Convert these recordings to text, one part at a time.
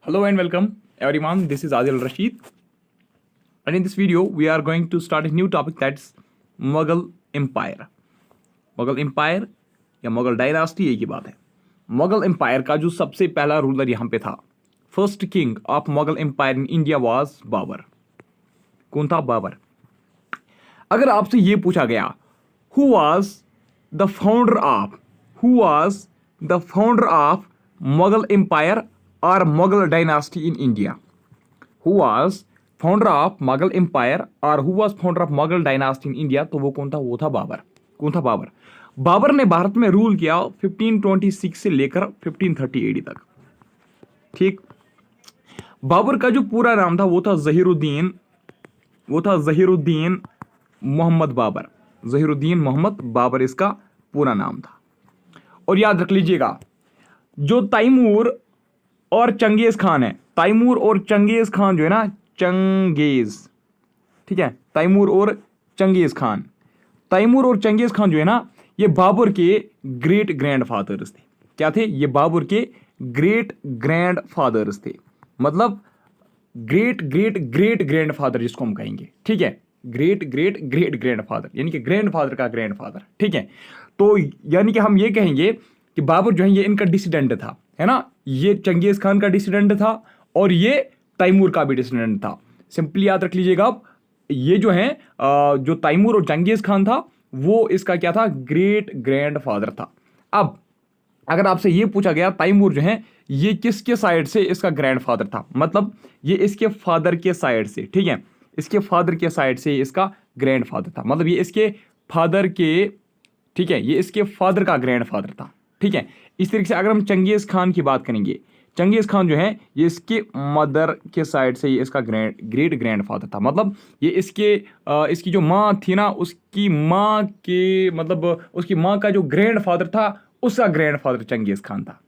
Hello and welcome everyone. This is Adil Rashid, and in this video, we are going to start a new topic, that's Mughal Empire. Mughal empire या Mughal dynasty एक ही बात है। Mughal empire का जो सबसे पहला ruler यहाँ पे था, first king of Mughal empire in India was Babur. कौन था? बाबर। अगर आपसे ये पूछा गया who was the founder of Mughal empire और Mughal dynasty in India, who was founder of Mughal empire और who was founder of Mughal dynasty in India, तो वो कौन था? वो था बाबर। कौन था? बाबर। बाबर ने भारत में रूल किया 1526 से लेकर 1530 एडी तक। ठीक। बाबर का जो पूरा नाम था वो था जहीरुद्दीन मोहम्मद बाबर। जहीरुद्दीन मोहम्मद बाबर इसका पूरा नाम था। और याद रख लीजिएगा, जो तैमूर और चंगेज खान है, तैमूर और चंगेज खान जो है ना, चंगेज, ठीक है, तैमूर और चंगेज खान जो है ना, ये बाबर के ग्रेट ग्रैंडफादर्स थे। क्या थे? ये बाबर के ग्रेट ग्रैंडफादर्स थे। मतलब ग्रेट ग्रेट ग्रेट ग्रैंडफादर जिसको हम कहेंगे। ठीक है, ग्रेट ग्रेट ग्रेट ग्रैंडफादर, यानी कि ग्रैंडफादर का ग्रैंडफादर। ठीक है, तो यानी कि हम ये कहेंगे कि बाबर जो है ये इनका डिसिडेंट था, है ना। ये चंगेज खान का डिसिडेंट था और ये तैमूर का भी डिसिडेंट था। सिंपली याद रख लीजिएगा आप, ये जो है जो तैमूर और चंगेज खान था वो इसका क्या था? ग्रेट ग्रैंडफादर था। अब अगर आपसे ये पूछा गया तैमूर जो है ये किसके साइड से इसका ग्रैंडफादर था, मतलब ये इसके फादर के साइड से, ठीक है, इसके फादर के साइड से इसका ग्रैंडफादर था, मतलब ये इसके फादर के, ठीक है, ये इसके फादर का ग्रैंडफादर था। ठीक है, इस तरीके से अगर हम चंगेज खान की बात करेंगे, चंगेज खान जो है ये इसके मदर के साइड से ये इसका ग्रेट ग्रैंडफादर था, मतलब ये इसकी जो माँ थी ना, उसकी माँ के, मतलब उसकी माँ का जो ग्रैंडफादर था उसका ग्रैंडफादर चंगेज खान था।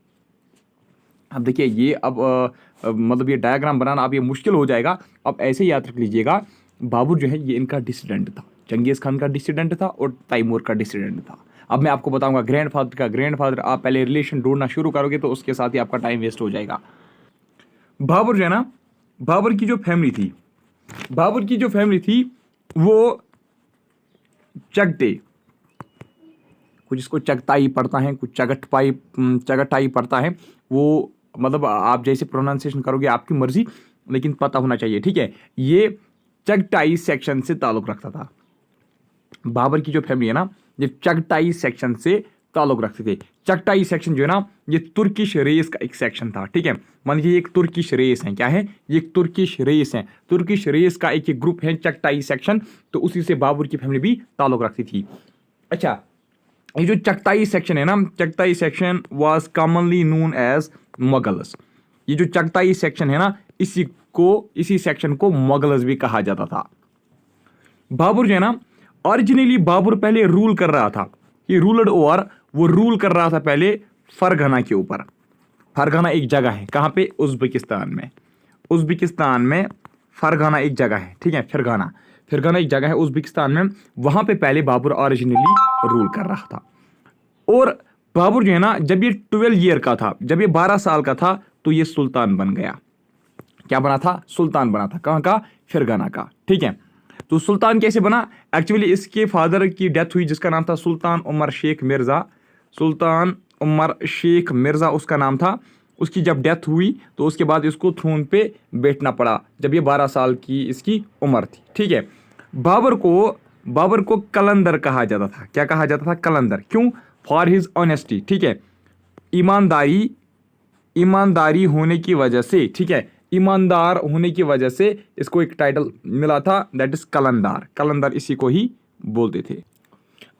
अब देखिए ये मतलब ये डायग्राम बनाना अब ये मुश्किल हो जाएगा। अब ऐसे याद रख लीजिएगा, बाबर जो है ये इनका डिसिडेंट था, चंगेज खान का डिसिडेंट था और तैमूर का डिसिडेंट था। अब मैं आपको बताऊंगा ग्रैंडफादर का ग्रैंडफादर, आप पहले रिलेशन ढूंढना शुरू करोगे तो उसके साथ ही आपका टाइम वेस्ट हो जाएगा। बाबर जो है ना, बाबर की जो फैमिली थी वो चगटे, कुछ इसको चगताई पढ़ता है, कुछ चगटाई पढ़ता है। वो मतलब आप जैसे प्रोनाउंसिएशन करोगे आपकी मर्जी, लेकिन पता होना चाहिए। ठीक है, ये चगटाई सेक्शन से ताल्लुक रखता था। बाबर की जो फैमिली है ना, ये चगटाई सेक्शन से ताल्लुक रखते थे। चगटाई सेक्शन जो है ना, ये तुर्किश रेस का एक सेक्शन था। ठीक है, मान लीजिए एक तुर्किश रेस है। क्या है? ये एक तुर्किश रेस है। तुर्किश रेस का एक ग्रुप है चगटाई सेक्शन, तो उसी से बाबर की फैमिली भी ताल्लुक रखती थी। अच्छा, ये जो चगताई सेक्शन है ना, Chagatai section was commonly known as Mughals. ये जो चगताई सेक्शन है ना, इसी सेक्शन को मुगल्स भी कहा जाता था। बाबर जो है ना, ओरिजिनली बाबर पहले रूल कर रहा था, ये रूलड ओवर, वो रूल कर रहा था पहले फरगना के ऊपर। फरगना एक जगह है, कहाँ पे? उज्बेकिस्तान में फरगना एक जगह है। ठीक है, फिरगाना एक जगह है उज्बेकिस्तान में, वहां पे पहले बाबर ओरिजिनली रूल कर रहा था। और बाबर जो है ना, जब ये 12 ईयर का था, जब ये 12 साल का था, तो ये सुल्तान बन गया। क्या बना था? सुल्तान बना था। कहाँ का? फिरगाना का। ठीक है, तो सुल्तान कैसे बना? एक्चुअली इसके फादर की डेथ हुई जिसका नाम था सुल्तान उमर शेख मिर्जा उसका नाम था। उसकी जब डेथ हुई तो उसके बाद इसको थ्रोन पे बैठना पड़ा जब ये 12 साल की इसकी उम्र थी। ठीक है, बाबर को कलंदर कहा जाता था। क्या कहा जाता था? कलंदर। क्यों? For his honesty. ठीक है, ईमानदारी होने की वजह से, ठीक है, ईमानदार होने की वजह से इसको एक टाइटल मिला था, दैट इज कलंदर इसी को ही बोलते थे।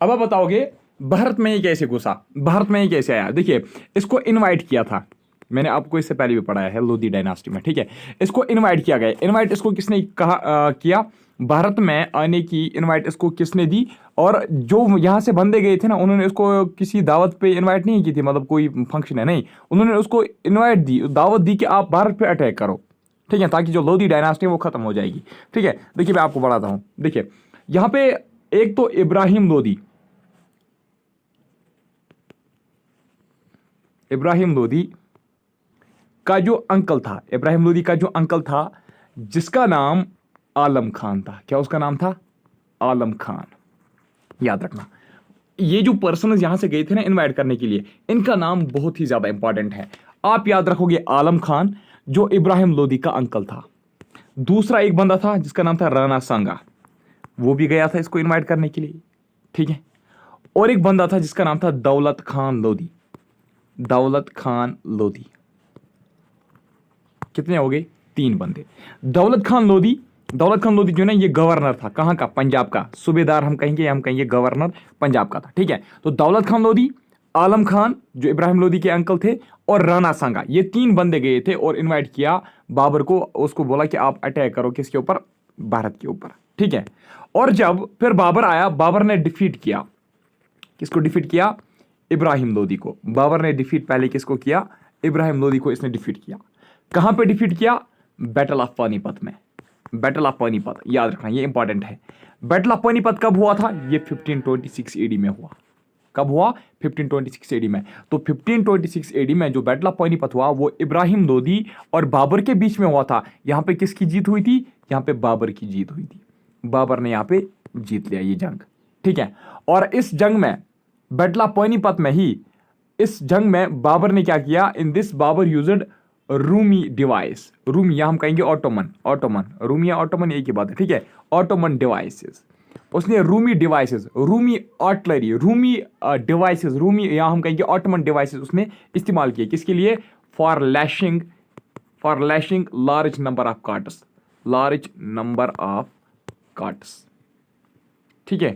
अब आप बताओगे भारत में ये कैसे घुसा, भारत में ये कैसे आया? देखिए, इसको इनवाइट किया था, मैंने आपको इससे पहले भी पढ़ाया है लोधी डायनास्टी में। ठीक है, इसको इनवाइट किया गया। इनवाइट इसको किसने किया? भारत में आने की इनवाइट इसको किसने दी? और जो यहाँ से बंदे गए थे ना, उन्होंने उसको किसी दावत पे इनवाइट नहीं की थी, मतलब कोई फंक्शन है नहीं, उन्होंने उसको इनवाइट दी, दावत दी कि आप भारत पे अटैक करो। ठीक है, ताकि जो लोधी डायनास्टी है वो खत्म हो जाएगी। ठीक है, देखिए मैं आपको बताता हूँ। देखिए यहाँ पे एक तो इब्राहिम लोधी का जो अंकल था, इब्राहिम लोदी का जो अंकल था, जिसका नाम आलम खान था। क्या उसका नाम था? आलम खान। याद रखना, ये जो पर्सन यहां से गए थे ना इनवाइट करने के लिए, इनका नाम बहुत ही ज्यादा इंपॉर्टेंट है। आप याद रखोगे आलम खान जो इब्राहिम लोदी का अंकल था। दूसरा एक बंदा था जिसका नाम था राणा सांगा, वो भी गया था इसको इनवाइट करने के लिए, ठीक है। और एक बंदा था जिसका नाम था दौलत खान लोदी। दौलत खान लोदी। कितने हो गए? 3 बंदे। दौलत खान लोदी, दौलत खान लोदी जो ना ये गवर्नर था, कहां का? पंजाब का। सूबेदार हम कहेंगे, हम कहेंगे गवर्नर पंजाब का था, ठीक है। तो दौलत खान लोदी, आलम खान जो इब्राहिम लोदी के अंकल थे, और राणा सांगा, ये 3 बंदे गए थे और इनवाइट किया बाबर को। उसको बोला कि आप अटैक करो किसके ऊपर? भारत के ऊपर, ठीक है। और जब फिर बाबर आया, बाबर ने डिफीट किया। किसको डिफीट किया? इब्राहिम लोदी को। बाबर ने डिफीट पहले किसको किया? इब्राहिम लोदी को इसने डिफीट किया। कहां पे डिफीट किया? बैटल ऑफ पानीपत में। बैटल ऑफ पानीपत, याद रखना, ये इंपॉर्टेंट है। बैटल ऑफ पानीपत कब हुआ था? ये 1526 एडी में हुआ। कब हुआ? 1526 एडी में। तो 1526 एडी में जो बैटल ऑफ पानीपत हुआ वो इब्राहिम लोदी और बाबर के बीच में हुआ था। यहां पे किसकी जीत हुई थी? यहां पे बाबर की जीत हुई थी। बाबर ने यहां पे जीत लिया ये जंग, ठीक है। और इस जंग में, बैटल ऑफ पानीपत में ही, इस जंग में बाबर ने क्या किया? In this Babur used Rumi device. Rumi या हम कहेंगे ऑटोमन। ऑटोमन, रूमी या ऑटोमन एक ही बात है, ठीक है। ऑटोमन डिवाइसेस, उसने Rumi devices, Rumi artillery, Rumi devices, Rumi या हम कहेंगे ऑटोमन डिवाइसेस उसने इस्तेमाल किए। किसके लिए? For lashing large number of carts. Large number of carts, ठीक है।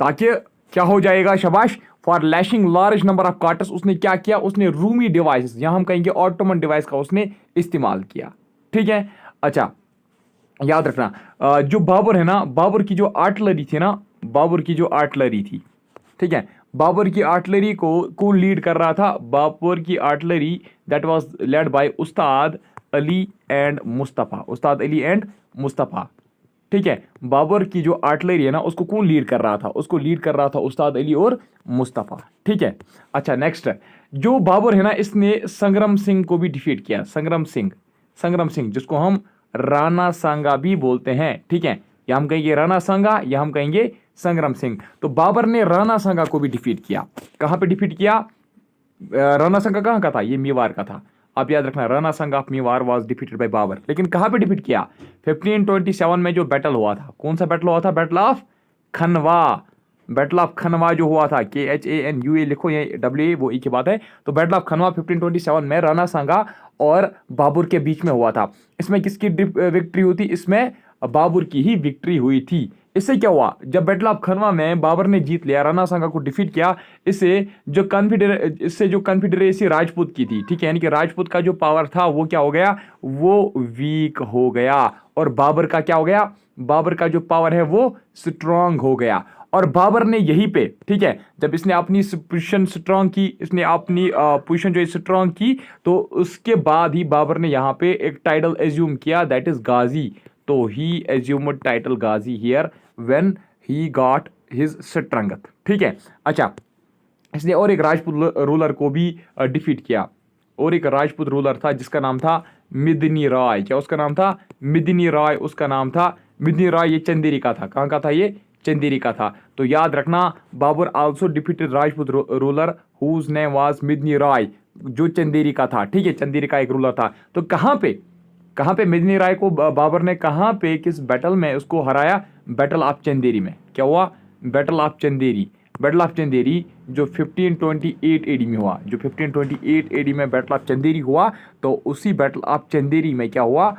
ताकि क्या हो जाएगा? शाबाश। For lashing large number of carters, उसने क्या किया? उसने रूमी डिवाइस, यहां हम कहेंगे ऑटोमन डिवाइस का उसने इस्तेमाल किया, ठीक है। अच्छा, याद रखना, जो बाबर है ना, बाबर की जो आर्टिलरी थी ना, बाबर की जो आर्टिलरी थी, ठीक है। बाबर की आर्टिलरी को कौन लीड कर रहा था? बाबर की artillery that was led by Ustad Ali and Mustafa. Ustad Ali and Mustafa, ठीक है। बाबर की जो आर्टिलरी है ना, उसको कौन लीड कर रहा था? उसको लीड कर रहा था उस्ताद अली और मुस्तफ़ा, ठीक है। अच्छा, नेक्स्ट, जो बाबर है ना, इसने संग्राम सिंह को भी डिफीट किया। संग्राम सिंह जिसको हम राणा सांगा भी बोलते हैं, ठीक है। या हम कहेंगे राणा सांगा या हम कहेंगे संग्राम सिंह। तो बाबर ने राणा सांगा को भी डिफीट किया। कहां पे डिफीट किया? राणा सांगा कहां का था? ये मेवाड़ का था। आप याद रखना, Rana Sanga of Mewar was defeated by Babur. लेकिन कहां पे डिफीट किया? 1527 में जो बैटल हुआ था, कौन सा बैटल हुआ था? Battle of Khanwa. Battle of Khanwa जो हुआ था, KHANUA लिखो, ये WA वो एक ही बात है। तो बैटल ऑफ खनवा 1527 में राणा सांगा और बाबर के बीच में हुआ था। इसमें किसकी विक्ट्री हुई थी? इसमें बाबर की ही विक्ट्री हुई थी। इससे क्या हुआ? जब बैटल ऑफ खनवा में बाबर ने जीत लिया, राणा सांगा को डिफीट किया, इससे जो कॉन्फिडरेसी राजपूत की थी, ठीक है, यानी कि राजपूत का जो पावर था वो क्या हो गया? वो वीक हो गया। और बाबर का क्या हो गया? बाबर का जो पावर है वो स्ट्रांग हो गया। और बाबर ने यहीं पे, ठीक है, जब इसने अपनी पोजीशन स्ट्रांग की, इसने अपनी पोजीशन जो स्ट्रांग की, तो उसके बाद ही बाबर ने यहाँ पे एक टाइटल एज्यूम किया, दैट इज गाजी। तो he assumed title Ghazi here when he got his strength, ठीक है। अच्छा, इसने और एक राजपूत रूलर को भी डिफीट किया। और एक राजपूत रूलर था जिसका नाम था मिदनी राय। क्या उसका नाम था? मिदनी राय उसका नाम था। मिदनी राय ये चंदेरी का था। कहाँ का था ये? चंदेरी का था। तो याद रखना, Babur also defeated Rajput ruler whose name was Medini Rai, जो चंदेरी का था, ठीक है, चंदेरी का एक रूलर था। तो कहाँ पे मिदनी राय को बाबर ने कहाँ पे, किस बैटल में उसको हराया? बैटल ऑफ चंदेरी में। क्या हुआ? Battle of Chanderi. Battle of Chanderi जो 1528 एडी में हुआ, जो 1528 एडी में बैटल ऑफ चंदेरी हुआ, तो उसी बैटल ऑफ चंदेरी में क्या हुआ?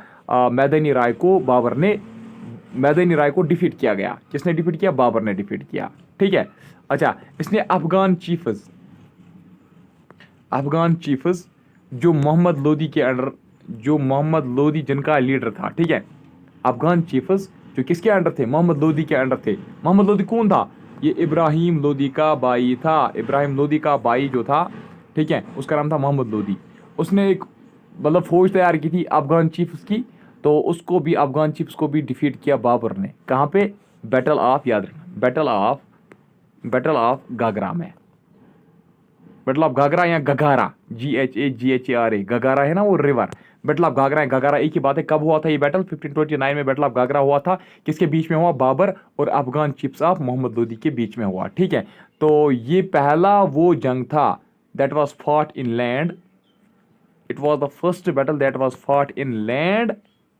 मैदानी राय को डिफीट किया गया। किसने डिफीट किया? बाबर ने डिफीट किया, ठीक है। अच्छा, इसने अफगान चीफ्स जो मोहम्मद लोदी के अंडर, जो मोहम्मद लोदी जिनका लीडर था, ठीक है, अफगान चीफ्स जो किसके अंडर थे? मोहम्मद लोदी के अंडर थे। मोहम्मद लोदी कौन था? ये इब्राहिम लोदी का भाई था। इब्राहिम लोदी का भाई जो था, ठीक है, उसका नाम था मोहम्मद लोदी। उसने एक मतलब फौज तैयार की थी अफगान चीफ्स की, तो उसको भी, अफगान चीफ्स को भी डिफीट किया बाबर ने। कहाँ पे? बैटल ऑफ, याद रखना, बैटल ऑफ गागरा में। बैटल ऑफ घाघरा या घगारा, GHAGHARA, घगारा है ना वो रिवर, बैटल ऑफ घाघरा, घगारा एक ही बात है। कब हुआ था ये बैटल? 1529 में बैटल ऑफ घाघरा हुआ था। किसके बीच में हुआ? बाबर और अफगान चिफ्स ऑफ मोहम्मद लोदी के बीच में हुआ। ठीक है, तो ये पहला वो जंग था that was fought in land, it was the first battle that was fought in land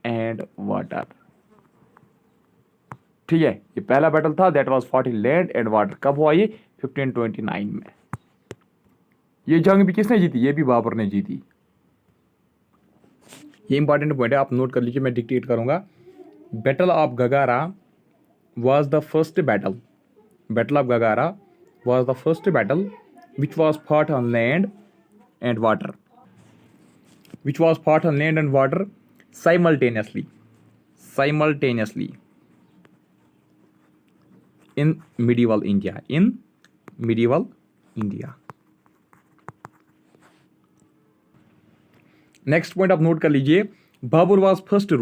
and water. ठीक है, ये पहला बैटल था that was fought in land and water. कब हुआ ये? 1529 में। ये जंग भी किसने जीती? ये भी बाबर ने जीती। ये इंपॉर्टेंट पॉइंट है, आप नोट कर लीजिए, मैं डिक्टेट करूंगा। Battle of Ghaghra was the first battle, battle of Gagara was the first battle which was fought on land and water, which was fought on land and water simultaneously in medieval India. Next point आप note कर लीजिए, Babur was first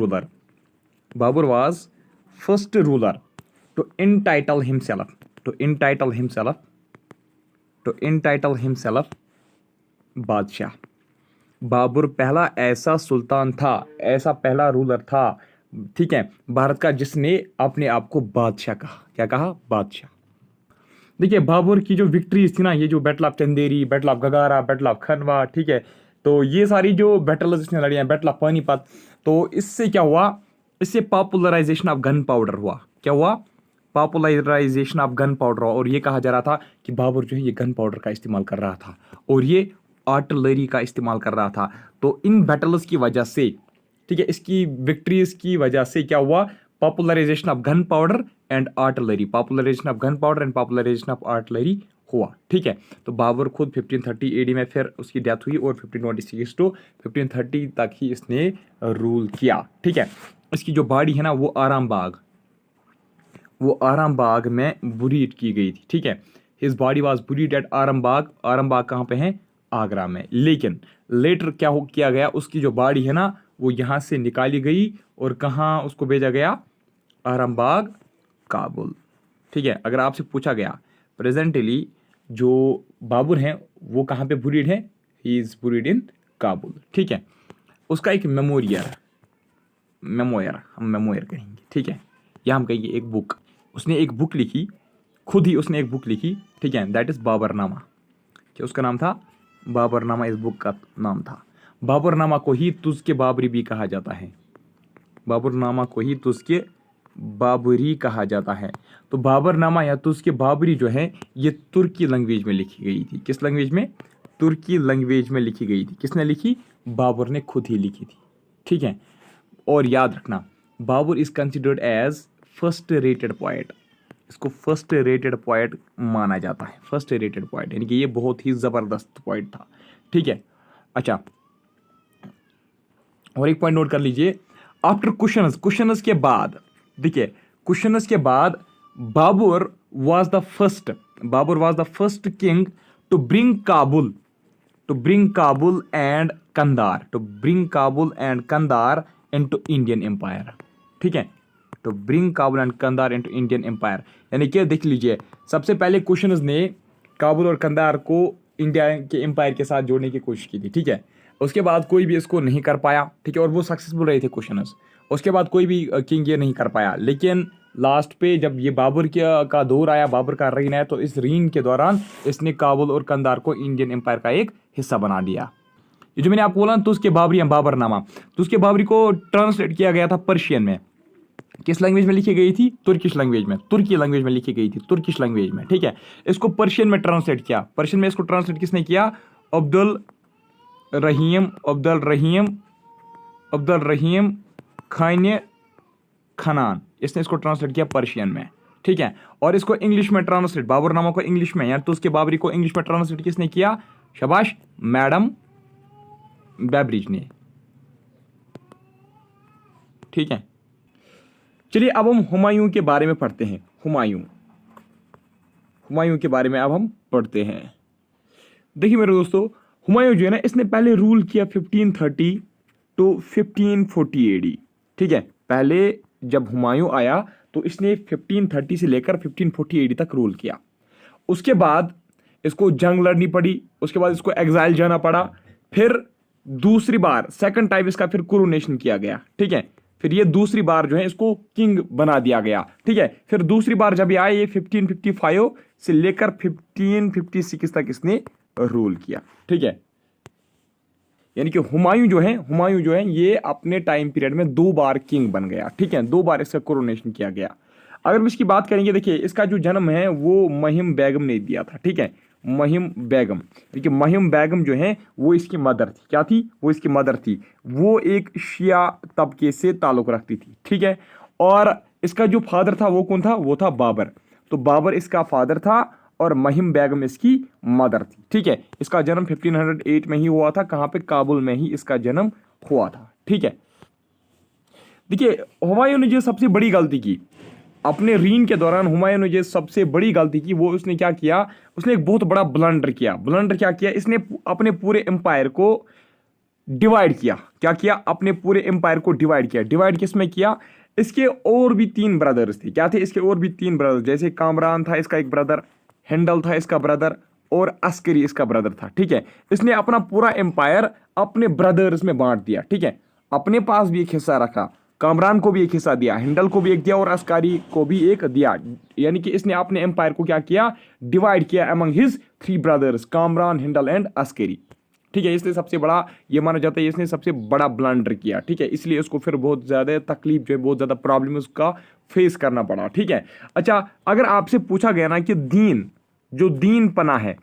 ruler to entitle himself बादशाह। बाबर पहला ऐसा सुल्तान था, ऐसा पहला ruler था, ठीक है, भारत का, जिसने अपने आप को बादशाह कहा। क्या कहा? बादशाह। देखिए बाबर की जो विक्ट्रीज थी ना, ये जो battle of Chanderi, battle of Ghaghra, battle of Khanwa, ठीक है, तो ये सारी जो बैटल इसने लड़ी हैं, बैटल ऑफ पानीपत, तो इससे क्या हुआ? इससे पॉपुलराइजेशन ऑफ गन पाउडर हुआ। क्या हुआ? पॉपुलराइजेशन ऑफ गन पाउडर हुआ। और ये कहा जा रहा था कि बाबर जो है ये गन पाउडर का इस्तेमाल कर रहा था और ये आर्टिलरी का इस्तेमाल कर रहा था। तो इन बैटल्स की वजह से, ठीक है, इसकी विक्ट्रीज की वजह से क्या हुआ? Popularisation of gun powder and artillery, popularisation of gun powder and popularisation of artillery हुआ। ठीक है, तो बाबर खुद 1530 AD में फिर उसकी डेथ हुई और 1526 टू 1530 तक ही इसने रूल किया। ठीक है, इसकी जो बॉडी है ना वो आराम बाग में बुरीड की गई थी। ठीक है, हिज बॉडी वाज बुरीड एट आराम बाग कहाँ पे है? आगरा में। लेकिन लेटर क्या किया गया? उसकी जो बॉडी है ना वो यहाँ से निकाली गई और कहाँ उसको भेजा गया? आराम बाग, काबुल। ठीक है, अगर आपसे पूछा गया प्रेजेंटली जो बाबर हैं वो कहाँ पे बुरीड है? ही इज बुरीड इन काबुल। ठीक है, उसका एक मेमोयर हम मेमोयर कहेंगे। ठीक है, या हम कहेंगे एक बुक, उसने एक बुक लिखी, खुद ही उसने एक बुक लिखी। ठीक है, दैट इज बाबरनामा। क्या उसका नाम था? बाबरनामा इस बुक का नाम था। बाबरनामा को ही तुज़्के बाबरी भी कहा जाता है। बाबरनामा को ही तुज़्के बाबरी कहा जाता है। तो बाबरनामा या तुज़्के बाबरी जो है ये तुर्की लैंग्वेज में लिखी गई थी। किस लैंग्वेज में? तुर्की लैंग्वेज में लिखी गई थी। किसने लिखी? बाबर ने खुद ही लिखी थी। ठीक है, और याद रखना Babur is considered as first rated poet. इसको फर्स्ट रेटेड पोएट माना जाता है। फर्स्ट रेटेड पोएट यानी कि ये बहुत ही ज़बरदस्त पोएट था। ठीक है, अच्छा, और एक पॉइंट नोट कर लीजिए, आफ्टर कुशनस के बाद, देखिए कुशनस के बाद Babur was the first king to bring Kabul and Kandahar into Indian empire. ठीक है, तो bring Kabul and Kandahar into Indian empire यानी कि देख लीजिए, सबसे पहले कुशनस ने काबुल और कंधार को इंडिया के एम्पायर के साथ जोड़ने की कोशिश की थी। ठीक है, उसके बाद कोई भी इसको नहीं कर पाया। ठीक है, और वो सक्सेसफुल रहे थे कुशनस। उसके बाद कोई भी किंग ये नहीं कर पाया। लेकिन लास्ट पे जब ये बाबर का दौर आया, बाबर का रीन आया, तो इस रीन के दौरान इसने काबुल और कंधार को इंडियन एम्पायर का एक हिस्सा बना दिया। ये जो मैंने आपको बोला तो उसके बाबरी या बाबरनामा, तो उसके बाबरी को ट्रांसलेट किया गया था पर्शियन में। किस लैंग्वेज में लिखी गई थी? तुर्किश लैंग्वेज में, तुर्की लैंग्वेज में लिखी गई थी, तुर्किश लैंग्वेज में। ठीक है, इसको पर्शियन में ट्रांसलेट किया। पर्शियन में इसको ट्रांसलेट किसने किया? अब्दुल रहीम खनान, इसने इसको ट्रांसलेट किया पर्शियन में। ठीक है, और इसको इंग्लिश में ट्रांसलेट, बाबरनामा को इंग्लिश में, यार तो उसके बाबरी को इंग्लिश में ट्रांसलेट किसने किया? शाबाश, मैडम बेब्रिज ने। ठीक है, चलिए अब हम हुमायूं के बारे में पढ़ते हैं। हुमायूं के बारे में अब हम पढ़ते हैं। देखिए मेरे दोस्तों, हुमायूं जो है ना, इसने पहले रूल किया 1530 टू 1540 AD। ठीक है, पहले जब हुमायूं आया तो इसने 1530 से लेकर 1540 AD तक रूल किया। उसके बाद इसको जंग लड़नी पड़ी, उसके बाद इसको एग्जाइल जाना पड़ा, फिर दूसरी बार सेकंड टाइम इसका फिर कोरोनेशन किया गया, ठीक है। फिर ये दूसरी बार जो है इसको किंग बना दिया गया, ठीक है। फिर दूसरी बार जब ये आए, ये 1555 से लेकर 1556 तक इसने रूल किया, ठीक है। यानी कि हुमायूं जो है ये अपने टाइम पीरियड में 2 बार किंग बन गया, ठीक है। 2 बार इसका कोरोनेशन किया गया। अगर हम इसकी बात करेंगे, देखिए इसका जो जन्म है वो महिम बेगम ने दिया था, ठीक है। महिम बेगम, देखिए महिम बेगम जो है वो इसकी मदर थी। क्या थी? वो इसकी मदर थी। वो एक शिया तबके से ताल्लुक रखती थी, ठीक है। और इसका जो फादर था वो कौन था? वो था बाबर। तो बाबर इसका फादर था और महिम बेगम इसकी मदर थी, ठीक है। इसका जन्म 1508 में ही हुआ था। कहाँ पे? काबुल में ही इसका जन्म हुआ था, ठीक है। देखिए हुमायूं ने जो सबसे बड़ी गलती की अपने रीन के दौरान, हुमायूं ने जो सबसे बड़ी गलती की वो उसने क्या किया? उसने एक बहुत बड़ा ब्लंडर किया। ब्लंडर क्या किया? इसने अपने पूरे एम्पायर को डिवाइड किया। क्या किया? अपने पूरे एम्पायर को डिवाइड किया। डिवाइड किस में किया? इसके और भी 3 ब्रदर्स थे। क्या थे? इसके और भी 3 ब्रदर, जैसे कामरान था इसका एक ब्रदर, हेंडल था इसका ब्रदर, और अस्करी इसका ब्रदर था, ठीक है। इसने अपना पूरा एम्पायर अपने ब्रदर्स में बांट दिया, ठीक है। अपने पास भी एक हिस्सा रखा, कामरान को भी एक हिस्सा दिया, हिंडल को भी एक दिया और अस्कारी को भी एक दिया। यानी कि इसने अपने एम्पायर को क्या किया? डिवाइड किया among his 3 brothers, Kamran, Hindle and Askari, ठीक है। इसलिए सबसे बड़ा ये माना जाता है इसने सबसे बड़ा ब्लंडर किया, ठीक है। इसलिए उसको फिर बहुत ज़्यादा तकलीफ जो है, बहुत ज़्यादा प्रॉब्लम उसका फेस करना पड़ा, ठीक है। अच्छा, अगर आपसे पूछा गया ना कि दीन पना है,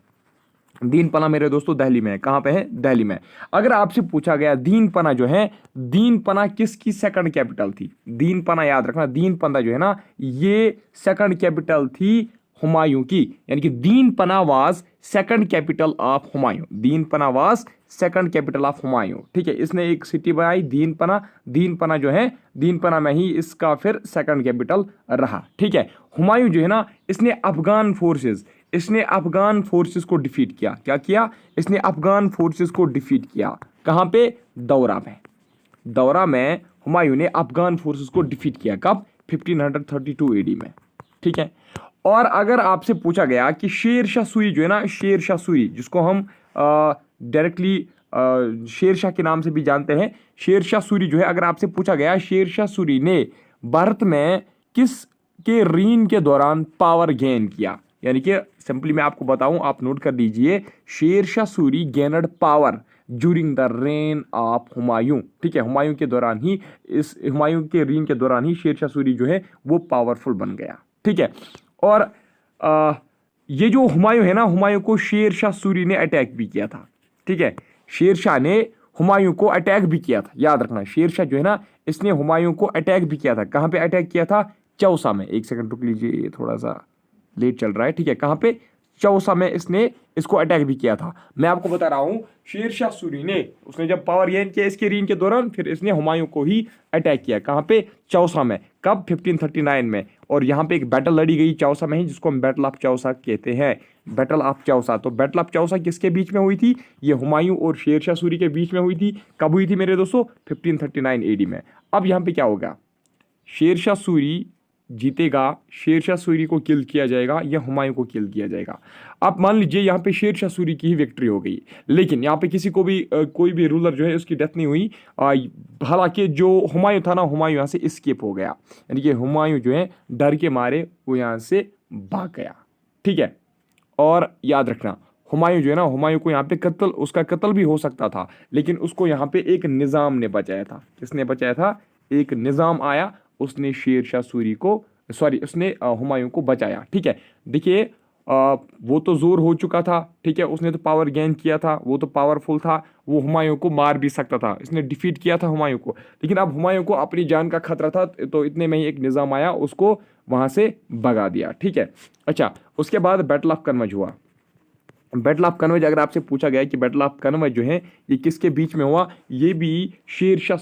दीन पना मेरे दोस्तों दिल्ली में है। कहाँ पे है? दिल्ली में। अगर आपसे पूछा गया दीन पना जो है, दीन पना किसकी सेकंड कैपिटल थी? दीन पना याद रखना, दीन पना जो है ना ये सेकंड कैपिटल थी हुमायूं की। यानी कि दीन पना was second capital of Humayun. दीन पना was second capital of Humayun, ठीक है। इसने एक सिटी बनाई दीन पना। दीन पना जो है, दीन पना में ही इसका फिर सेकंड कैपिटल रहा, ठीक है। हुमायूं जो है ना इसने अफगान फोर्सेस को डिफीट किया। क्या किया? इसने अफगान फोर्सेस को डिफीट किया। कहाँ पे? दौरा में हुमायूं ने अफगान फोर्सेस को डिफीट किया। कब? 1532 एडी में, ठीक है। और अगर आपसे पूछा गया कि शेर शाह सूरी जो है ना, शेर शाह सूरी जिसको हम डायरेक्टली शेर शाह के नाम से भी जानते हैं, शेर शाह सूरी जो है, अगर आपसे पूछा गया शेर शाह सूरी ने भारत में किस के रीन के दौरान पावर गेन किया, यानी कि सिंपली मैं आपको बताऊं, आप नोट कर लीजिए, Sher Shah Suri gained power during the reign of Humayun, ठीक है। हुमायूं के दौरान ही, इस हुमायूं के रीन के दौरान ही शेर शाह सूरी जो है वो पावरफुल बन गया, ठीक है। और ये जो हुमायूं है ना, हुमायूं को शेर शाह सूरी ने अटैक भी किया था, ठीक है। शेर शाह ने हुमायूं को अटैक भी किया था, याद रखना। शेर शाह जो है ना इसने हुमायूं को अटैक भी किया था। कहाँ पे अटैक किया था? चौसा में। एक सेकंड रुक लीजिए, ये थोड़ा सा लेट चल रहा है, ठीक है। कहाँ पे? चौसा में इसने इसको अटैक भी किया था। मैं आपको बता रहा हूँ शेर शाह सूरी ने, उसने जब पावर गेन किया इसके रीन के दौरान, फिर इसने हुमायूं को ही अटैक किया। कहाँ पे? चौसा में। कब? 1539 में। और यहाँ पे एक बैटल लड़ी गई चौसा में ही, जिसको हम बैटल ऑफ चौसा कहते हैं। Battle of Chausa. तो बैटल ऑफ चौसा किसके बीच में हुई थी? ये हुमायूं और शेर शाह सूरी के बीच में हुई थी। कब हुई थी मेरे दोस्तों? 1539 एडी में। अब यहाँ पे क्या होगा? शेर शाह सूरी जीतेगा, शेर शाह सूरी को किल किया जाएगा या हुमायूं को किल किया जाएगा? आप मान लीजिए यहाँ पे शेर शाह सूरी की ही विक्ट्री हो गई, लेकिन यहाँ पे किसी को भी कोई भी रूलर जो है उसकी डेथ नहीं हुई। हालांकि जो हुमायूं था ना, हुमायूं यहाँ से एस्केप हो गया। यानी कि हुमायूं जो है डर के मारे वो यहाँ से भाग गया, ठीक है। और याद रखना, हुमायूं जो है ना, हुमायूं को यहाँ पे उसका कत्ल भी हो सकता था, लेकिन उसको यहाँ पे एक निज़ाम ने बचाया था। किसने बचाया था? एक निज़ाम आया, उसने शेर शाह सूरी को, सॉरी, उसने हुमायूं को बचाया, ठीक है। देखिए वो तो जोर हो चुका था, ठीक है, उसने तो पावर गेन किया था, वो तो पावरफुल था, वो हुमायूं को मार भी सकता था, इसने डिफीट किया था हुमायूं को। लेकिन अब हुमायूं को अपनी जान का खतरा था, तो इतने में ही एक निज़ाम आया, उसको वहां से भगा दिया, ठीक है। अच्छा, उसके बाद बैटल ऑफ कनौज हुआ। बैटल ऑफ कनौज, अगर आपसे पूछा गया कि बैटल ऑफ कनौज जो है ये किसके बीच में हुआ, ये भी शेर शाह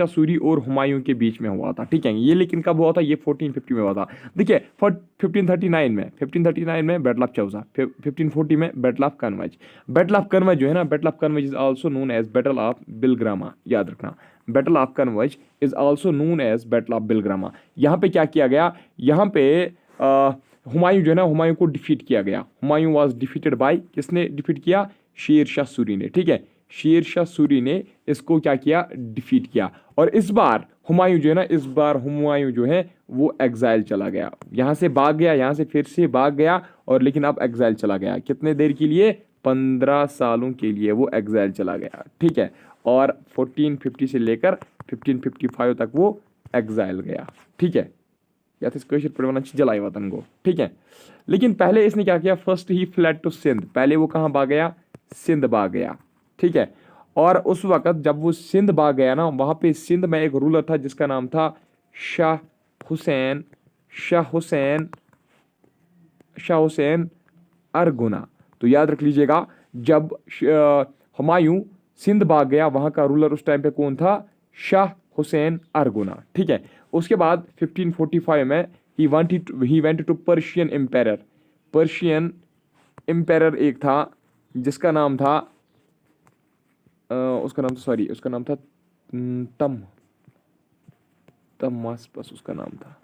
सूरी और हुमायूं के बीच में हुआ था, ठीक है। ये लेकिन कब हुआ था? ये 1450 में हुआ था। देखिए 1539 में बैटल ऑफ चौसा, 1540 में battle of Kannauj. Battle of Kannauj जो है ना, battle of Kannauj is also known as battle of Bilgrama, याद रखना। Battle of Kannauj is also known as battle of Bilgrama. यहाँ पे क्या किया गया? यहाँ पे हुमायूं जो है ना, हुमायूं को डिफीट किया गया। हुमायूं वाज डिफीटेड बाय, किसने डिफीट किया? शेर शाह सूरी ने। ठीक है, शेर शाह सूरी ने इसको क्या किया? डिफीट किया। और इस बार हुमायूं जो है ना, इस बार हुमायूं जो है वो एग्जाइल चला गया, यहाँ से भाग गया, यहाँ से फिर से भाग गया, और लेकिन अब एग्जाइल चला गया। कितने देर के लिए? 15 सालों के लिए वो एग्जाइल चला गया। ठीक है, और 1450 से लेकर 1555 तक वो एग्जाइल गया। ठीक है, या कशिर पे वन जलाई वतन गो। ठीक है, लेकिन पहले इसने क्या किया? First he fled to Sindh, पहले वो कहाँ भाग गया? सिंध भाग गया। ठीक है, और उस वक्त जब वो सिंध भाग गया ना, वहाँ पे सिंध में एक रूलर था जिसका नाम था शाह हुसैन, शाह हुसैन, शाह हुसैन अरगुना। तो याद रख लीजिएगा, जब हुमायूं सिंध भाग गया, वहाँ का रूलर उस टाइम पे कौन था? शाह हुसैन अरगुना। ठीक है, उसके बाद 1545 में he went to Persian empire. Persian empire एक था जिसका नाम था उसका नाम, सॉरी उसका नाम था तम तमास्पस, उसका नाम था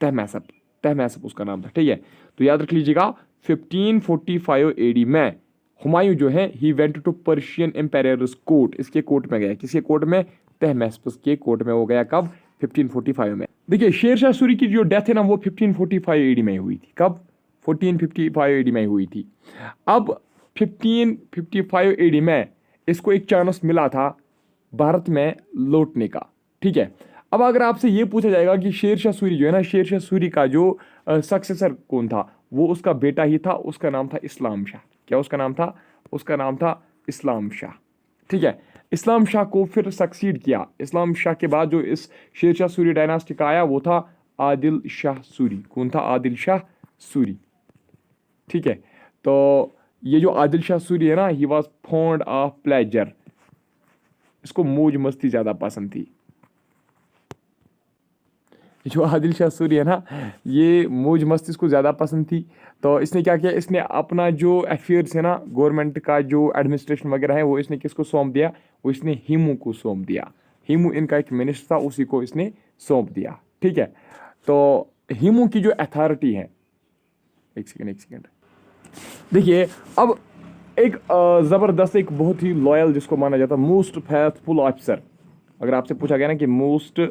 तहमैसप, तहमैसप उसका नाम था। ठीक है, तो याद रख लीजिएगा 1545 एडी में हुमायूं जो है he went to Persian empire's court, इसके कोर्ट में गया। किसके कोर्ट में? तहमैसप के कोर्ट में वो गया। कब? 1545 में। देखिए, शेर शाह सूरी की जो डेथ है ना, वो 1545 एडी में हुई थी। कब? 1455 एडी में हुई थी। अब 1555 एडी में इसको एक चांस मिला था भारत में लौटने का। ठीक है, अब अगर आपसे ये पूछा जाएगा कि शेर शाह सूरी जो है ना, शेर शाह सूरी का जो सक्सेसर कौन था? वो उसका बेटा ही था, उसका नाम था इस्लाम शाह। क्या उसका नाम था? उसका नाम था इस्लाम शाह। ठीक है, इस्लाम शाह को फिर सक्सीड किया। इस्लाम शाह के बाद जो इस शेर शाह सूरी डायनास्टी का आया वो था आदिल शाह सूरी। कौन था? आदिल शाह सूरी। ठीक है, तो ये जो आदिल शाह सूरी है ना, he was fond of pleasure, इसको मौज मस्ती ज्यादा पसंद थी। जो आदिल शाह सूरी है ना, ये मौज मस्ती इसको ज़्यादा पसंद थी। तो इसने क्या किया? इसने अपना जो अफेयर्स है ना, गवर्नमेंट का जो एडमिनिस्ट्रेशन वगैरह है, वो इसने किसको सौंप दिया? वो इसने हिमू को सौंप दिया। हिमू इनका एक मिनिस्टर था, उसी को इसने सौंप दिया। ठीक है, तो हिमू की जो अथॉरिटी है, एक सेकेंड देखिए, अब एक ज़बरदस्त, एक बहुत ही लॉयल जिसको माना जाता है मोस्ट फेथफुल ऑफिसर। अगर आपसे पूछा गया ना कि मोस्ट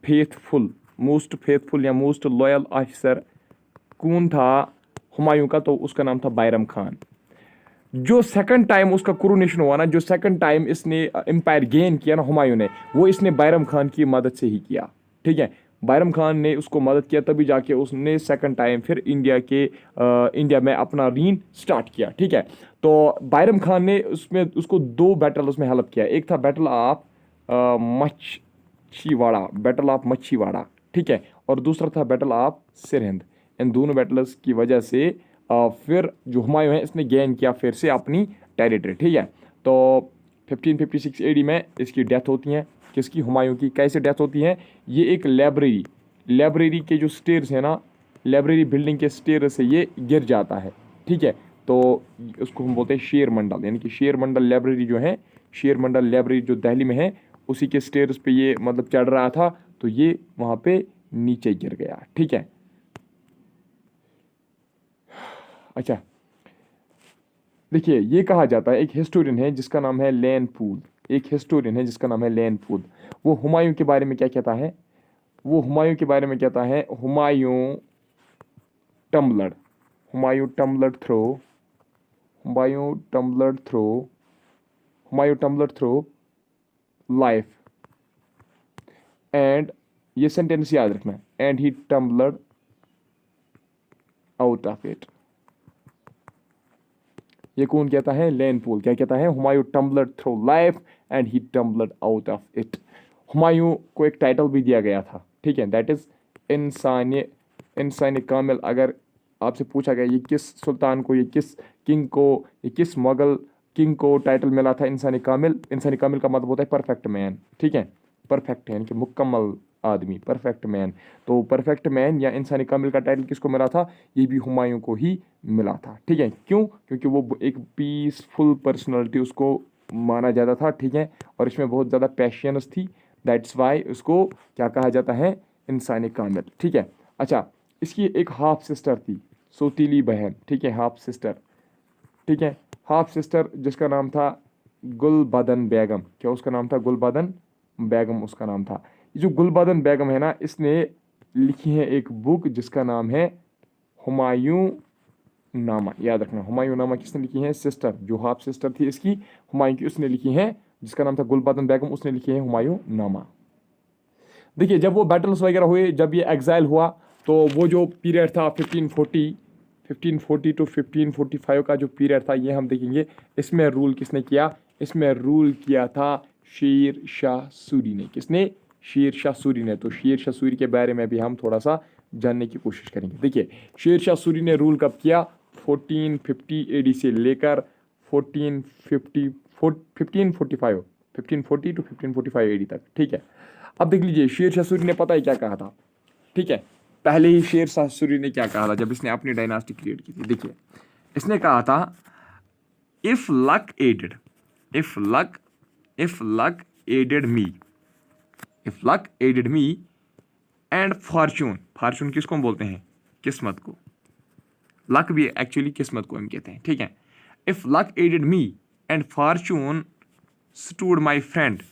फेथफुल या मोस्ट लॉयल ऑफिसर कौन था हुमायूं का, तो उसका नाम था बैरम खान। जो सेकंड टाइम उसका कुरोनेशन हुआ ना, जो सेकंड टाइम इसने एम्पायर गेन किया ना हुमायूं ने, वो इसने बैरम खान की मदद से ही किया। ठीक है, बैरम खान ने उसको मदद किया, तभी जाके उसने सेकंड टाइम फिर इंडिया में अपना रीन स्टार्ट किया। ठीक है, तो बैरम खान ने उसमें उसको 2 बैटल उसमें हेल्प किया। एक था battle of battle of Machhiwara. ठीक है, और दूसरा था बैटल ऑफ सिरहिंद। इन दोनों बैटल्स की वजह से फिर जो हुमायूं है इसने गेन किया फिर से अपनी टेरिटरी। ठीक है, तो 1556 एडी में इसकी डेथ होती है। किसकी? हुमायूं की। कैसे डेथ होती है? ये एक लाइब्रेरी के जो स्टेयर्स है ना, लाइब्रेरी बिल्डिंग के स्टेयर से ये गिर जाता है। ठीक है, तो उसको हम बोलते हैं शेर मंडल, यानी कि शेर मंडल लाइब्रेरी जो है, शेर मंडल लाइब्रेरी जो दिल्ली में है, उसी के स्टेयर्स पे ये मतलब चढ़ रहा था, तो ये वहाँ पे नीचे गिर गया। ठीक है, अच्छा देखिए, ये कहा जाता है, एक हिस्टोरियन है जिसका नाम है लैन पूल, एक हिस्टोरियन है जिसका नाम है लैन पूल। वो हुमायूं के बारे में क्या कहता है? वो हुमायूं के बारे में कहता है tumbled Humayun tumbled through Humayun tumbled through Humayun tumbled through life and, ये सेंटेंस याद रखना, and he tumbled out of it. ये कौन कहता है? Lane Poole. क्या कहता है? Humayun tumbled through life and he tumbled out of it. हुमायूं को एक टाइटल भी दिया गया था। ठीक है, दैट इज इंसान कामिल। अगर आपसे पूछा गया ये किस सुल्तान को, ये किस किंग को, ये किस मुगल किंग को टाइटल मिला था इंसान कामिल? इंसान कामिल का मतलब होता है परफेक्ट मैन। ठीक है, परफेक्ट यानी कि मुकम्मल आदमी, परफेक्ट मैन। तो परफेक्ट मैन या इंसानी कामिल का टाइटल किसको मिला था? ये भी हुमायूं को ही मिला था। ठीक है, क्यों? क्योंकि वो एक पीसफुल पर्सनालिटी उसको माना जाता था। ठीक है, और इसमें बहुत ज़्यादा पैशंस थी, दैट्स वाई उसको क्या कहा जाता है? इंसानी कामिल। ठीक है, अच्छा इसकी एक हाफ सिस्टर थी, सौतीली बहन, ठीक है, हाफ सिस्टर, ठीक है, हाफ सिस्टर जिसका नाम था गुलबदन बेगम। क्या उसका नाम था? गुलबदन बेगम उसका नाम था। ये जो गुलबदन बेगम है ना, इसने लिखी है एक बुक जिसका नाम है हुमायूं नामा। याद रखना, हुमायूं नामा किसने लिखी है? सिस्टर, जो हाफ सिस्टर थी इसकी हुमायूं की, उसने लिखी है, जिसका नाम था गुलबदन बेगम, उसने लिखी है हुमायूं नामा। देखिए जब वो बैटल्स वगैरह हुए, जब ये एग्जाइल हुआ, तो वो जो पीरियड था 1540 टू 1545 का जो पीरियड था, ये हम देखेंगे। इसमें रूल किसने किया? इसमें रूल किया था शेर शाह सूरी ने। किसने? शेर शाह सूरी ने। तो शेर शाह सूरी के बारे में भी हम थोड़ा सा जानने की कोशिश करेंगे। देखिए शेर शाह सूरी ने रूल कब किया? 1450 AD से लेकर 1450 1545 1540 टू 1545 AD तक, ठीक है। अब देख लीजिए शेर शाह सूरी ने पता है क्या कहा था, ठीक है। पहले ही शेर शाह सूरी ने क्या कहा था जब इसने अपनी डायनास्टी क्रिएट की थी? देखिए इसने कहा था, if luck aided, if luck aided me, if luck aided me and fortune, fortune किसको हम बोलते हैं? किस्मत को। लक भी एक्चुअली किस्मत को हम कहते हैं, ठीक है। If luck aided me and fortune stood my friend,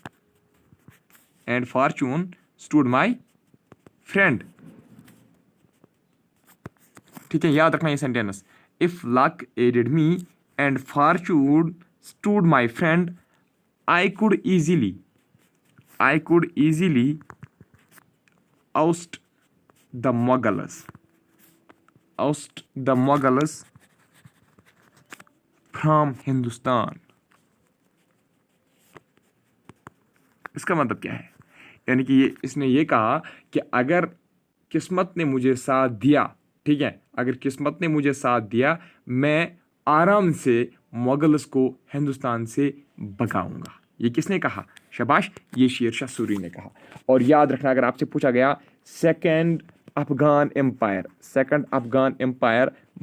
and fortune stood my friend, ठीक है, याद रखना ये sentence. If luck aided me and fortune stood my friend, I could easily oust the Mughals from Hindustan. इसका मतलब क्या है? यानी कि इसने ये कहा कि अगर किस्मत ने मुझे साथ दिया, ठीक है, अगर किस्मत ने मुझे साथ दिया, मैं आराम से मुगल्स को हिंदुस्तान से भगाऊंगा। ये किसने कहा? शाबाश, ये शेर शाह सूरी ने कहा। और याद रखना, अगर आपसे पूछा गया सेकंड अफगान एम्पायर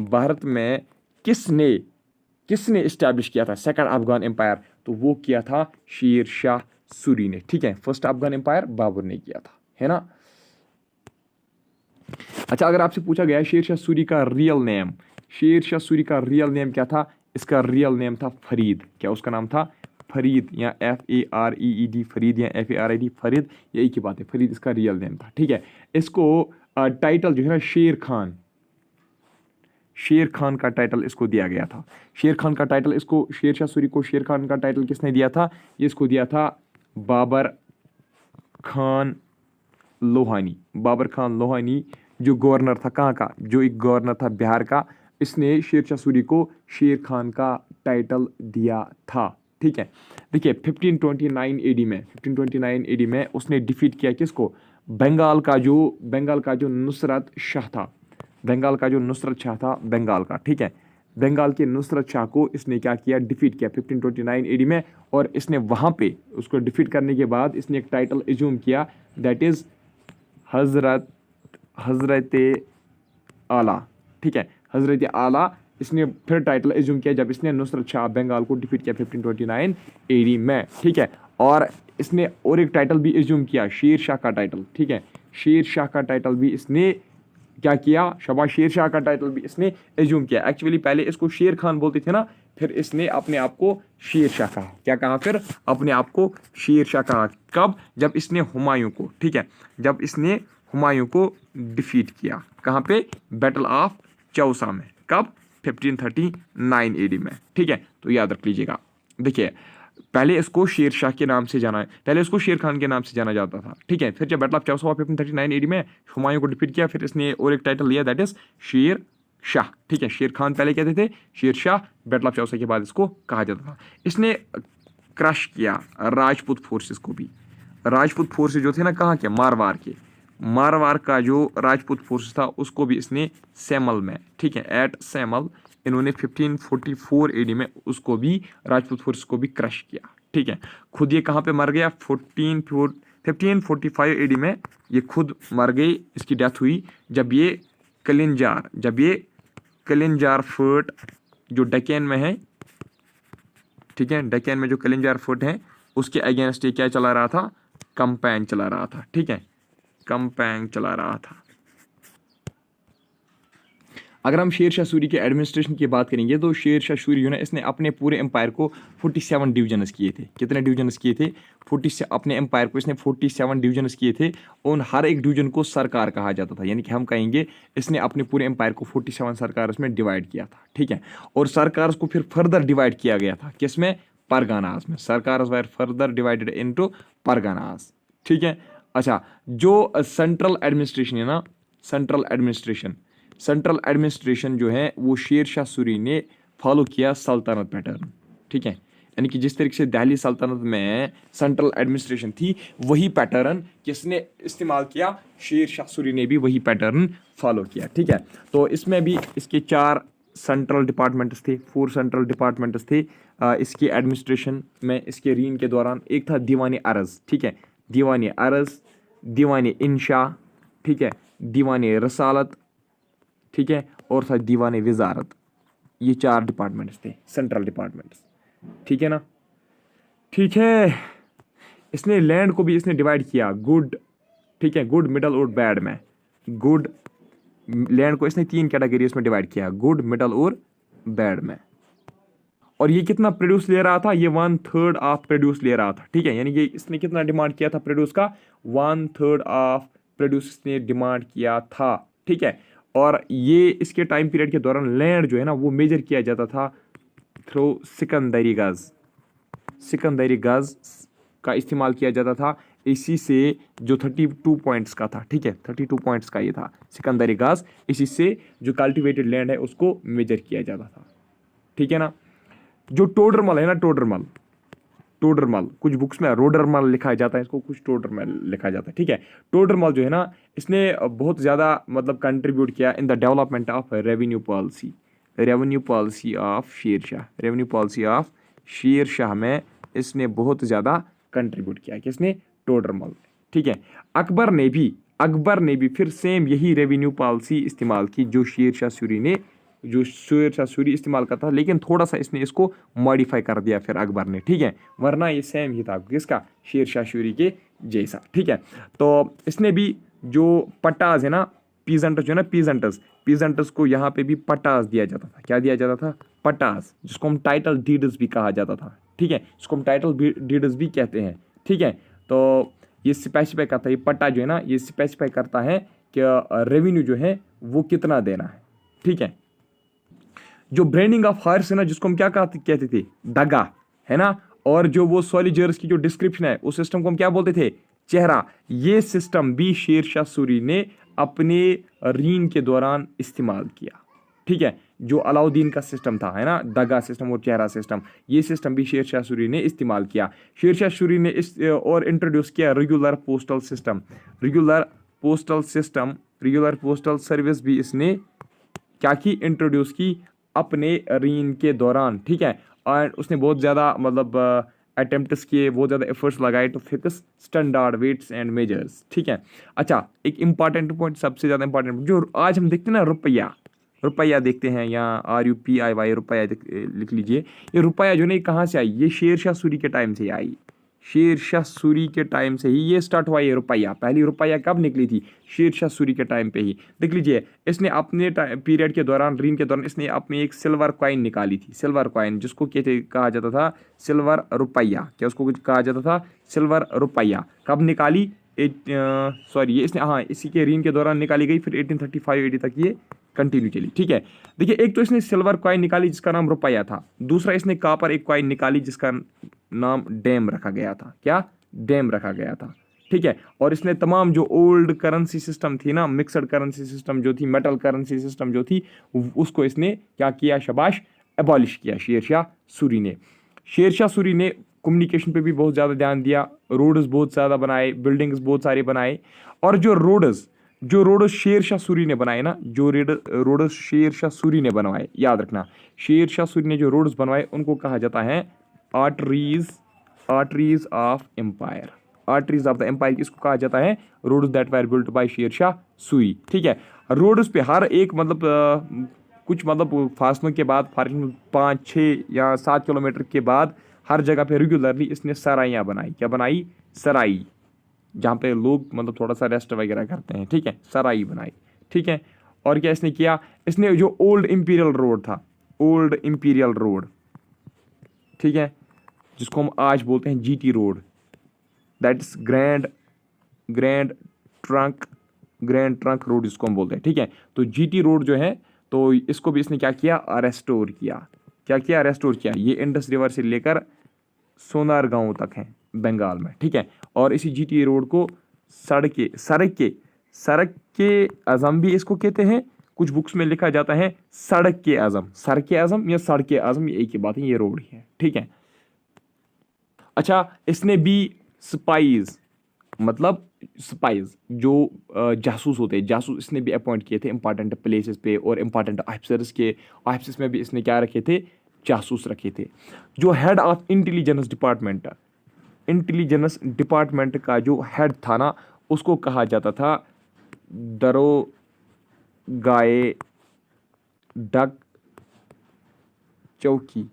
भारत में किसने इस्टेब्लिश किया था? सेकंड अफगान एम्पायर, तो वो किया था शेर शाह सूरी ने, ठीक है। फर्स्ट अफगान एम्पायर बाबर ने किया था, है ना। अच्छा, अगर आपसे पूछा गया शेर शाह सूरी का रियल नेम, शेर शाह सूरी का रियल नेम क्या था? इसका रियल नेम था फरीद। क्या उसका नाम था? फरीद, या FAREED फरीद, या FARID फरीद, ये एक ही बात है, फरीद इसका रियल नेम था, ठीक है। इसको टाइटल जो है ना शेर खान का टाइटल इसको दिया गया था। शेर खान का टाइटल इसको, शेर शाह सूरी को शेर खान का टाइटल किसने दिया था? ये इसको दिया था बाबर खान लोहानी, जो गवर्नर था कहाँ का? जो एक गवर्नर था बिहार का, इसने शेर शाह सूरी को शेर खान का टाइटल दिया था, ठीक है। देखिए 1529 AD में उसने डिफीट किया किसको? बंगाल का जो नुसरत शाह था, बंगाल का, ठीक है। बंगाल के नुसरत शाह को इसने क्या किया? डिफीट किया 1529 AD में। और इसने वहाँ पे उसको डिफीट करने के बाद इसने एक टाइटल एज्यूम किया, दैट इज़ हजरत आला, ठीक है, हजरत आला। इसने फिर टाइटल एज्यूम किया जब इसने नुसरत शाह बंगाल को डिफीट किया 1529 AD में, ठीक है। और इसने और एक टाइटल भी एज्यूम किया, शेर शाह का टाइटल, ठीक है। शेर शाह का टाइटल भी इसने क्या किया? शाबाश, शेर शाह का टाइटल भी इसने एज्यूम किया। एक्चुअली पहले इसको शेर खान बोलते थे ना, फिर इसने अपने आप को शेर शाह कहा। क्या कहा? फिर अपने आप को शेर शाह कहा। कब? जब इसने हुमायूं को, ठीक है, जब इसने हुमायूं को डिफीट किया। कहाँ पे? बैटल ऑफ चौसा में। कब? 1539 AD में, ठीक है। तो याद रख लीजिएगा। देखिए पहले इसको शेर शाह के नाम से जाना है, पहले इसको शेर खान के नाम से जाना जाता था, ठीक है। फिर जब बैटल ऑफ चौसा हुआ 1539 AD में, हुमायूं को डिफीट किया, फिर इसने और एक टाइटल लिया, दैट इज शेर शाह, ठीक है। शेर खान पहले कहते थे, शेर शाह बैटल ऑफ चौसा के बाद इसको कहा जाता था। इसने क्रश किया राजपूत फोर्सेस को भी। राजपूत फोर्सेस जो थे ना, कहाँ के? मारवाड़ का जो राजपूत फोर्स था उसको भी इसने सैमल में, ठीक है, एट सैमल, इन्होंने 1544 AD में उसको भी, राजपूत फोर्स को भी क्रश किया, ठीक है। खुद ये कहाँ पे मर गया? 1545 AD में ये खुद मर गई, इसकी डेथ हुई जब ये कलिंजार फोर्ट जो डेक्कन में है, ठीक है, डेक्कन में जो कलिंजार फोर्ट है उसके अगेंस्ट ये क्या चला रहा था? कैंपेन चला रहा था, ठीक है, कैंपेन चला रहा था। अगर हम शेर शाह सूरी के एडमिनिस्ट्रेशन की बात करेंगे तो शेर शाह सूरी जो है इसने अपने पूरे एम्पायर को 47 डिवीजन्स किए थे। कितने डिवीजन्स किए थे? 40। अपने एम्पायर को इसने 47 डिवीजन्स किए थे और हर एक डिवीजन को सरकार कहा जाता था, यानी कि हम कहेंगे इसने अपने पूरे एम्पायर को 47 सरकार में डिवाइड किया था, ठीक है। और सरकार को फिर फर्दर डिवाइड किया गया था, किसमें? परगानाज में। सरकार वर फर्दर डिवाइडेड इनटू परगानाज, ठीक है। अच्छा, जो सेंट्रल एडमिनिस्ट्रेशन है ना, सेंट्रल एडमिनिस्ट्रेशन जो है वो शेर शाह सूरी ने फॉलो किया सल्तनत पैटर्न, ठीक है। यानी कि जिस तरीके से दिल्ली सल्तनत में सेंट्रल एडमिनिस्ट्रेशन थी, वही पैटर्न किसने इस्तेमाल किया? शेर शाह सूरी ने भी वही पैटर्न फॉलो किया, ठीक है। तो इसमें भी इसके 4 सेंट्रल डिपार्टमेंट्स थे, 4 सेंट्रल डिपार्टमेंट्स थे इसके एडमिनिस्ट्रेशन में, इसके रीन के दौरान। एक था दीवान अर्ज़, ठीक है, दीवान अर्ज़, दीवान इंशा, ठीक है, दीवान रसालत, ठीक है, और था दीवान वजारत। ये 4 डिपार्टमेंट्स थे, सेंट्रल डिपार्टमेंट्स, ठीक है ना। ठीक है, इसने लैंड को भी इसने डिवाइड किया गुड, ठीक है, गुड, मिडल और बैड में। गुड लैंड को इसने 3 कैटेगरीज में डिवाइड किया, गुड, मिडल और बैड में। और ये कितना प्रोड्यूस ले रहा था? ये 1/3 ऑफ प्रोड्यूस ले रहा था, ठीक है। यानी कि इसने कितना डिमांड किया था प्रोड्यूस का? 1/3 ऑफ प्रोड्यूस इसने डिमांड किया था, ठीक है। और ये इसके टाइम पीरियड के दौरान लैंड जो है ना वो मेजर किया जाता था थ्रू सिकंदरी गज का इस्तेमाल किया जाता था। इसी से जो 32 पॉइंट्स का था, ठीक है, 32 पॉइंट्स का ये था सिकंदरी गज। इसी से जो कल्टिवेटेड लैंड है उसको मेजर किया जाता था, ठीक है ना। जो टोडरमल है ना, टोडरमल, कुछ बुक्स में रोडरमल लिखा जाता है इसको, कुछ टोडरमल लिखा जाता है, ठीक है। टोडरमल जो है ना इसने बहुत ज़्यादा मतलब कंट्रीब्यूट किया in the development of revenue policy of Sher Shah में इसने बहुत ज़्यादा कंट्रीब्यूट किया। किसने? टोडरमल, ठीक है। अकबर ने भी फिर सेम यही रेवेन्यू पॉलिसी इस्तेमाल की जो शेर शाह सूरी इस्तेमाल करता था, लेकिन थोड़ा सा इसने इसको मॉडिफाई कर दिया फिर अकबर ने, ठीक है। वरना ये सेम ही था किसका? शेर शाह सूरी के जैसा, ठीक है। तो इसने भी जो पट्टाज है ना, पीजेंट्स जो है ना, पीजेंट्स को यहाँ पे भी पट्टाज दिया जाता था। क्या दिया जाता था? पट्टाज, जिसको हम टाइटल डीड्स भी कहा जाता था, ठीक है, जिसको हम टाइटल डीड्स भी कहते हैं, ठीक है। तो ये स्पेसिफाई करता है, ये पट्टा जो है ना ये स्पेसिफाई करता है कि रेवेन्यू जो है वो कितना देना है, ठीक है। जो ब्रांडिंग ऑफ हॉर्स है ना, जिसको हम क्या कहते थे? दगा, है ना। और जो वो सोल्जर्स की जो डिस्क्रिप्शन है उस सिस्टम को हम क्या बोलते थे? चेहरा। ये सिस्टम भी शेर शाह सूरी ने अपने रीन के दौरान इस्तेमाल किया, ठीक है। जो अलाउद्दीन का सिस्टम था, है ना, दगा सिस्टम और चेहरा सिस्टम, ये सिस्टम भी शेर शाह सूरी ने इस्तेमाल किया। शेर शाह सूरी ने इस और इंट्रोड्यूस किया रेगुलर पोस्टल सर्विस भी इसने क्या की? इंट्रोड्यूस की अपने रीन के दौरान, ठीक है। और उसने बहुत ज़्यादा मतलब अटेम्प्ट्स किए, बहुत ज़्यादा एफर्ट्स लगाए to fix standard weights and measures, ठीक है। अच्छा, एक इंपॉर्टेंट पॉइंट, सबसे ज़्यादा इंपॉर्टेंट जो आज हम देखते हैं ना, रुपया देखते हैं, यहाँ RUPIY रुपया लिख लीजिए। ये रुपया जो नहीं कहाँ से आई? ये शेर शाह सूरी के टाइम से आई। शेर शाह सूरी के टाइम से ही ये स्टार्ट हुआ ये रुपया। पहली रुपया कब निकली थी? शेर शाह सूरी के टाइम पे ही। देख लीजिए, इसने अपने पीरियड के दौरान, रीन के दौरान, इसने अपनी एक सिल्वर कॉइन निकाली थी, सिल्वर कॉइन, जिसको कहा जाता था सिल्वर रुपया। क्या उसको कहा जाता था? सिल्वर रुपया। कब निकाली? सॉरी, ये इसने, हाँ, इसी के रीन के दौरान निकाली गई, फिर 1835-80 तक ये कंटिन्यू चली, ठीक है। देखिए, एक तो इसने सिल्वर कॉइन निकाली जिसका नाम रुपया था, दूसरा इसने कॉपर एक कॉइन निकाली जिसका नाम डैम रखा गया था। क्या? डैम रखा गया था, ठीक है। और इसने तमाम जो ओल्ड करेंसी सिस्टम थी ना, मिक्सड करेंसी सिस्टम जो थी, मेटल करेंसी सिस्टम जो थी, उसको इसने क्या किया? शाबाश, एबॉलिश किया शेर शाह सूरी ने। शेर शाह सूरी ने कम्युनिकेशन पे भी बहुत ज़्यादा ध्यान दिया, रोड्स बहुत ज़्यादा बनाए, बिल्डिंग्स बहुत सारे बनाए। और जो रोड्स शेर शाह सूरी ने बनाए ना, जो रोड्स शेर शाह सूरी ने बनवाए, याद रखना, शेर शाह सूरी ने जो रोड्स बनवाए उनको कहा जाता है arteries of empire. Arteries of the empire किसको कहा जाता है? Roads that were built by Sher Shah Suri, ठीक है। रोड्स पे हर एक मतलब कुछ मतलब फासलों के बाद, फॉर 5-6 या 7 किलोमीटर के बाद हर जगह पे रेगुलरली इसने सराइयाँ बनाई। क्या बनाई? सराई, जहाँ पे लोग मतलब थोड़ा सा रेस्ट वगैरह करते हैं, ठीक है, सराई बनाई, ठीक है। और क्या इसने किया, इसने जो ओल्ड इंपीरियल रोड था, ओल्ड इंपीरियल रोड, ठीक है, जिसको हम आज बोलते हैं GT road, that is grand trunk road जिसको हम बोलते हैं, ठीक है। तो जीटी रोड जो है, तो इसको भी इसने क्या किया, रेस्टोर किया। क्या किया, रेस्टोर किया। ये इंडस रिवर से लेकर सोनार गांव तक है बंगाल में, ठीक है। और इसी जीटी रोड को सड़क के आजम भी इसको कहते हैं। कुछ बुक्स में लिखा जाता है सड़क के आजम, या सड़क के आजम, ये एक ही बात है, ये रोड ही है, ठीक है। अच्छा, इसने भी स्पाइज, मतलब स्पाइज जो जासूस होते हैं, जासूस इसने भी अपॉइंट किए थे इंपॉर्टेंट प्लेसेस पे, और इंपॉर्टेंट ऑफिसर्स में भी इसने क्या रखे थे, जासूस रखे थे। जो हेड ऑफ इंटेलिजेंस डिपार्टमेंट का जो हेड था ना, उसको कहा जाता था दरोगाए डक चौकी,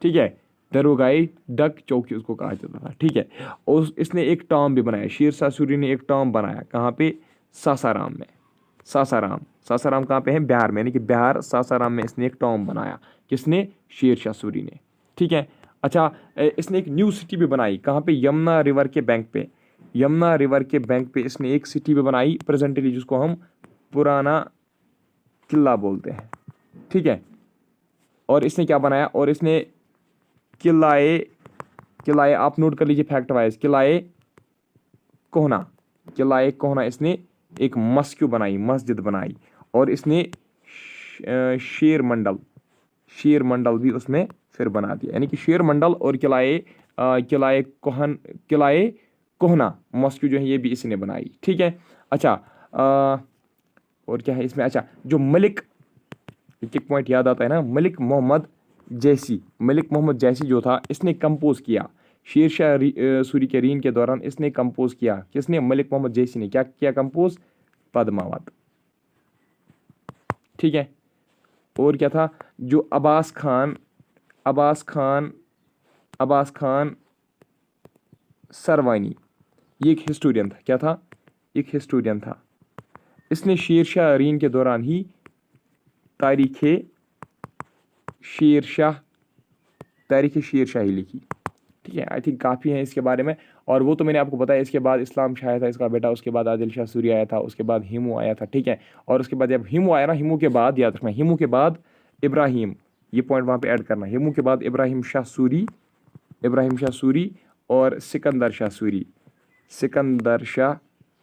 ठीक है, दरोगाई डक चौकी उसको कहा जाता था, ठीक है। और इसने एक टॉम भी बनाया, शेरशाह सूरी ने एक टॉम बनाया, कहाँ पे, सासाराम में। सासाराम कहाँ पे है, बिहार में, यानी कि बिहार सासाराम में इसने एक टॉम बनाया, किसने, शेरशाह सूरी ने, ठीक है। अच्छा, इसने एक न्यू सिटी भी बनाई, कहाँ पे, यमुना रिवर के बैंक पे इसने एक सिटी भी बनाई प्रेजेंटली, जिसको हम पुराना किला बोलते हैं, ठीक है। और इसने क्या बनाया, और इसने किलाए आप नोट कर लीजिए फैक्ट वाइज, किलाए कोहना इसने एक मस्जिद बनाई। और इसने शेर मंडल भी उसमें फिर बना दिया, यानी कि शेर मंडल और किलाए कोहना मस्जिद जो है ये भी इसने बनाई, ठीक है। अच्छा, और क्या है इसमें, अच्छा, जो मलिक, एक पॉइंट याद आता है ना, मलिक मोहम्मद जैसी जो था, इसने कंपोज किया शेरशाह सूरी के रीन के दौरान, इसने कंपोज किया, किसने, मलिक मोहम्मद जैसी ने क्या किया कंपोज, पद्मावत, ठीक है। और क्या था, जो अब्बास खान सरवानी, ये एक हिस्टोरियन था, क्या था, एक हिस्टोरियन था। इसने शेरशाह रीन के दौरान ही तारीख शेरशाही लिखी, ठीक है। आई थिंक काफ़ी है इसके बारे में। और वो तो मैंने आपको बताया, इसके बाद इस्लाम शाह था इसका बेटा, उसके बाद आदिल शाह सूरी आया था, उसके बाद हिमू आया था, ठीक है। और उसके बाद जब हिमू आया ना, हिमू के बाद याद रखना, हिमू के बाद इब्राहिम, ये पॉइंट वहाँ पे ऐड करना, हिमू के बाद इब्राहिम शाह सूरी और सिकंदर शाह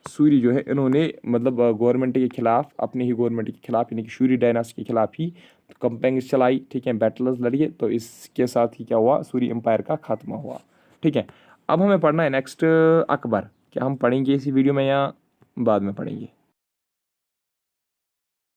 सूरी जो है, इन्होंने मतलब गवर्नमेंट के खिलाफ, अपने ही गवर्नमेंट के खिलाफ, यानी कि सूरी डायनास्टी के खिलाफ ही कंपेनिंग चलाई, ठीक है, बैटल्स लड़िए। तो इसके साथ ही क्या हुआ, सूरी एम्पायर का खात्मा हुआ, ठीक है। अब हमें पढ़ना है नेक्स्ट अकबर। क्या हम पढ़ेंगे इसी वीडियो में या बाद में पढ़ेंगे?